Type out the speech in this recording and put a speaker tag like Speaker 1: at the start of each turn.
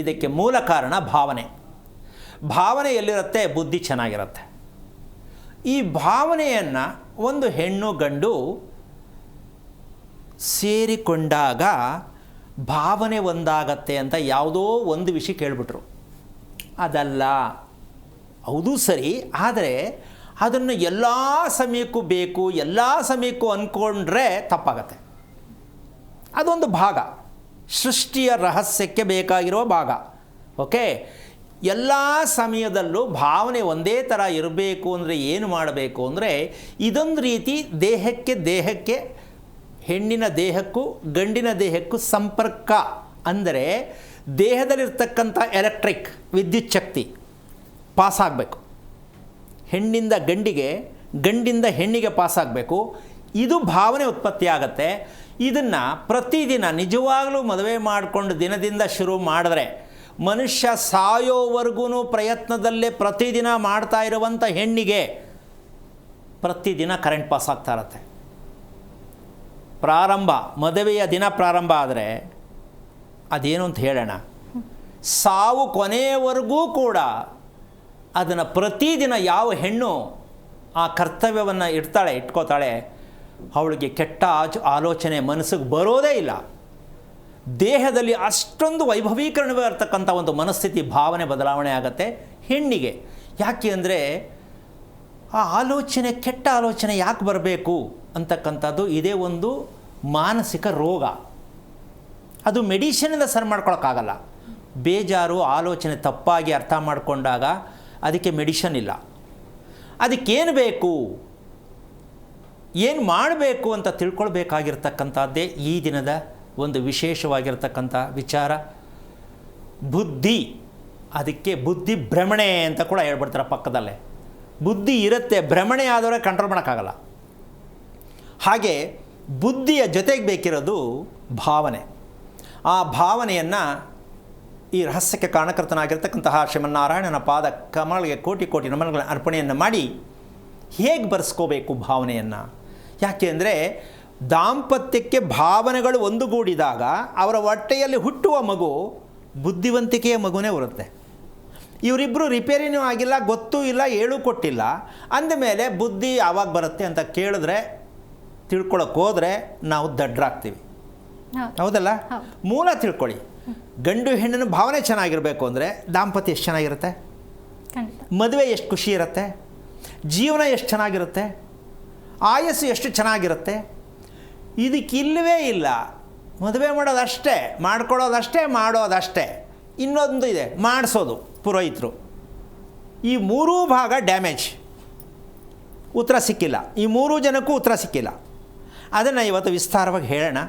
Speaker 1: ಇದಕ್ಕೆ ಮೂಲ ಕಾರಣ ಭಾವನೆ. ಭಾವನೆ ಎಲ್ಲಿರುತ್ತೆ? ಬುದ್ಧಿ ಚೆನ್ನಾಗಿರುತ್ತೆ. ಈ ಭಾವನೆಯನ್ನು ಒಂದು ಹೆಣ್ಣು ಗಂಡು ಸೇರಿಕೊಂಡಾಗ ಭಾವನೆ ಒಂದಾಗತ್ತೆ ಅಂತ ಯಾವುದೋ ಒಂದು ವಿಷಯ ಕೇಳಿಬಿಟ್ರು. ಅದಲ್ಲ, ಹೌದು ಸರಿ, ಆದರೆ ಅದನ್ನು ಎಲ್ಲ ಸಮಯಕ್ಕೂ ಬೇಕು, ಎಲ್ಲ ಸಮಯಕ್ಕೂ ಅಂದ್ಕೊಂಡ್ರೆ ತಪ್ಪಾಗತ್ತೆ. ಅದೊಂದು ಭಾಗ, ಸೃಷ್ಟಿಯ ರಹಸ್ಯಕ್ಕೆ ಬೇಕಾಗಿರೋ ಭಾಗ. ಓಕೆ, ಎಲ್ಲ ಸಮಯದಲ್ಲೂ ಭಾವನೆ ಒಂದೇ ಥರ ಇರಬೇಕು ಅಂದರೆ ಏನು ಮಾಡಬೇಕು ಅಂದರೆ, ಇದೊಂದು ರೀತಿ ದೇಹಕ್ಕೆ ಹೆಣ್ಣಿನ ದೇಹಕ್ಕೂ ಗಂಡಿನ ದೇಹಕ್ಕೂ ಸಂಪರ್ಕ. ಅಂದರೆ ದೇಹದಲ್ಲಿರ್ತಕ್ಕಂಥ ಎಲೆಕ್ಟ್ರಿಕ್ ವಿದ್ಯುತ್ ಶಕ್ತಿ ಪಾಸಾಗಬೇಕು, ಹೆಣ್ಣಿಂದ ಗಂಡಿಗೆ, ಗಂಡಿಂದ ಹೆಣ್ಣಿಗೆ ಪಾಸಾಗಬೇಕು. ಇದು ಭಾವನೆ ಉತ್ಪತ್ತಿ ಆಗುತ್ತೆ. ಇದನ್ನು ಪ್ರತಿದಿನ ನಿಜವಾಗಲೂ ಮದುವೆ ಮಾಡಿಕೊಂಡು ದಿನದಿಂದ ಶುರು ಮಾಡಿದ್ರೆ ಮನುಷ್ಯ ಸಾಯೋವರೆಗೂ ಪ್ರಯತ್ನದಲ್ಲೇ ಪ್ರತಿದಿನ ಮಾಡ್ತಾ ಇರುವಂಥ ಹೆಣ್ಣಿಗೆ ಪ್ರತಿದಿನ ಕರೆಂಟ್ ಪಾಸ್ ಆಗ್ತಾ ಇರತ್ತೆ. ಪ್ರಾರಂಭ, ಮದುವೆಯ ದಿನ ಪ್ರಾರಂಭ ಆದರೆ ಅದೇನು ಅಂತ ಹೇಳೋಣ, ಸಾವು ಕೊನೆಯವರೆಗೂ ಕೂಡ ಅದನ್ನು ಪ್ರತಿದಿನ ಯಾವ ಹೆಣ್ಣು ಆ ಕರ್ತವ್ಯವನ್ನು ಇಟ್ಕೋತಾಳೆ, ಅವಳಿಗೆ ಕೆಟ್ಟ ಆಲೋಚನೆ ಮನಸ್ಸಿಗೆ ಬರೋದೇ ಇಲ್ಲ. ದೇಹದಲ್ಲಿ ಅಷ್ಟೊಂದು ವೈಭವೀಕರಣವಿರ್ತಕ್ಕಂಥ ಒಂದು ಮನಸ್ಥಿತಿ, ಭಾವನೆ ಬದಲಾವಣೆ ಆಗುತ್ತೆ ಹೆಣ್ಣಿಗೆ. ಯಾಕೆ ಅಂದರೆ ಆ ಆಲೋಚನೆ, ಕೆಟ್ಟ ಆಲೋಚನೆ ಯಾಕೆ ಬರಬೇಕು ಅಂತಕ್ಕಂಥದ್ದು ಇದೇ ಒಂದು ಮಾನಸಿಕ ರೋಗ. ಅದು ಮೆಡಿಷನಿಂದ ಸರಿ ಮಾಡ್ಕೊಳಕ್ಕಾಗಲ್ಲ. ಬೇಜಾರು, ಆಲೋಚನೆ ತಪ್ಪಾಗಿ ಅರ್ಥ ಮಾಡಿಕೊಂಡಾಗ ಅದಕ್ಕೆ ಮೆಡಿಷನ್ ಇಲ್ಲ. ಅದಕ್ಕೇನು ಬೇಕು, ಏನು ಮಾಡಬೇಕು ಅಂತ ತಿಳ್ಕೊಳ್ಬೇಕಾಗಿರ್ತಕ್ಕಂಥದ್ದೇ ಈ ದಿನದ ಒಂದು ವಿಶೇಷವಾಗಿರ್ತಕ್ಕಂಥ ವಿಚಾರ, ಬುದ್ಧಿ. ಅದಕ್ಕೆ ಬುದ್ಧಿ ಭ್ರಮಣೆ ಅಂತ ಕೂಡ ಹೇಳ್ಬಿಡ್ತಾರೆ ಪಕ್ಕದಲ್ಲೇ. ಬುದ್ಧಿ ಇರುತ್ತೆ, ಭ್ರಮಣೆ ಆದವರೆ ಕಂಟ್ರೋಲ್ ಮಾಡೋಕ್ಕಾಗಲ್ಲ. ಹಾಗೆ ಬುದ್ಧಿಯ ಜೊತೆಗೆ ಬೇಕಿರೋದು ಭಾವನೆ. ಆ ಭಾವನೆಯನ್ನು ಈ ರಹಸ್ಯಕ್ಕೆ ಕಾರಣಕರ್ತನಾಗಿರ್ತಕ್ಕಂತಹ ಶ್ರೀಮನ್ನಾರಾಯಣನ ಪಾದ ಕಮಲಗೆ ಕೋಟಿ ಕೋಟಿ ನಮನಗಳ ಅರ್ಪಣೆಯನ್ನು ಮಾಡಿ ಹೇಗೆ ಬರೆಸ್ಕೋಬೇಕು ಭಾವನೆಯನ್ನು. ಯಾಕೆ ಅಂದರೆ ದಾಂಪತ್ಯಕ್ಕೆ ಭಾವನೆಗಳು ಒಂದುಗೂಡಿದಾಗ ಅವರ ಹೊಟ್ಟೆಯಲ್ಲಿ ಹುಟ್ಟುವ ಮಗು ಬುದ್ಧಿವಂತಿಕೆಯ ಮಗುನೇ ಬರುತ್ತೆ. ಇವರಿಬ್ಬರು ರಿಪೇರಿನೂ ಆಗಿಲ್ಲ, ಗೊತ್ತೂ ಇಲ್ಲ, ಹೇಳೂ ಕೊಟ್ಟಿಲ್ಲ, ಅಂದಮೇಲೆ ಬುದ್ಧಿ ಯಾವಾಗ ಬರುತ್ತೆ ಅಂತ ಕೇಳಿದ್ರೆ, ತಿಳ್ಕೊಳಕ್ಕೆ ಹೋದರೆ ನಾವು ದಡ್ಡರಾಗ್ತೀವಿ. ಹೌದಲ್ಲ? ಮೂಲ ತಿಳ್ಕೊಳ್ಳಿ. ಗಂಡು ಹೆಣ್ಣಿನ ಭಾವನೆ ಚೆನ್ನಾಗಿರಬೇಕು ಅಂದರೆ ದಾಂಪತ್ಯ ಎಷ್ಟು ಚೆನ್ನಾಗಿರುತ್ತೆ, ಮದುವೆ ಎಷ್ಟು ಖುಷಿ ಇರುತ್ತೆ, ಜೀವನ ಎಷ್ಟು ಚೆನ್ನಾಗಿರುತ್ತೆ, ಆಯಸ್ಸು ಎಷ್ಟು ಚೆನ್ನಾಗಿರುತ್ತೆ. ಇದಕ್ಕಿಲ್ಲವೇ ಇಲ್ಲ. ಮದುವೆ ಮಾಡೋದಷ್ಟೇ, ಮಾಡ್ಕೊಳ್ಳೋದಷ್ಟೇ, ಮಾಡೋದಷ್ಟೇ. ಇನ್ನೊಂದು ಇದೆ, ಮಾಡಿಸೋದು ಪುರೋಹಿತರು. ಈ ಮೂರೂ ಭಾಗ ಡ್ಯಾಮೇಜ್. ಉತ್ತರ ಸಿಕ್ಕಿಲ್ಲ, ಈ ಮೂರೂ ಜನಕ್ಕೂ ಉತ್ತರ ಸಿಕ್ಕಿಲ್ಲ. ಅದನ್ನು ಇವತ್ತು ವಿಸ್ತಾರವಾಗಿ ಹೇಳೋಣ.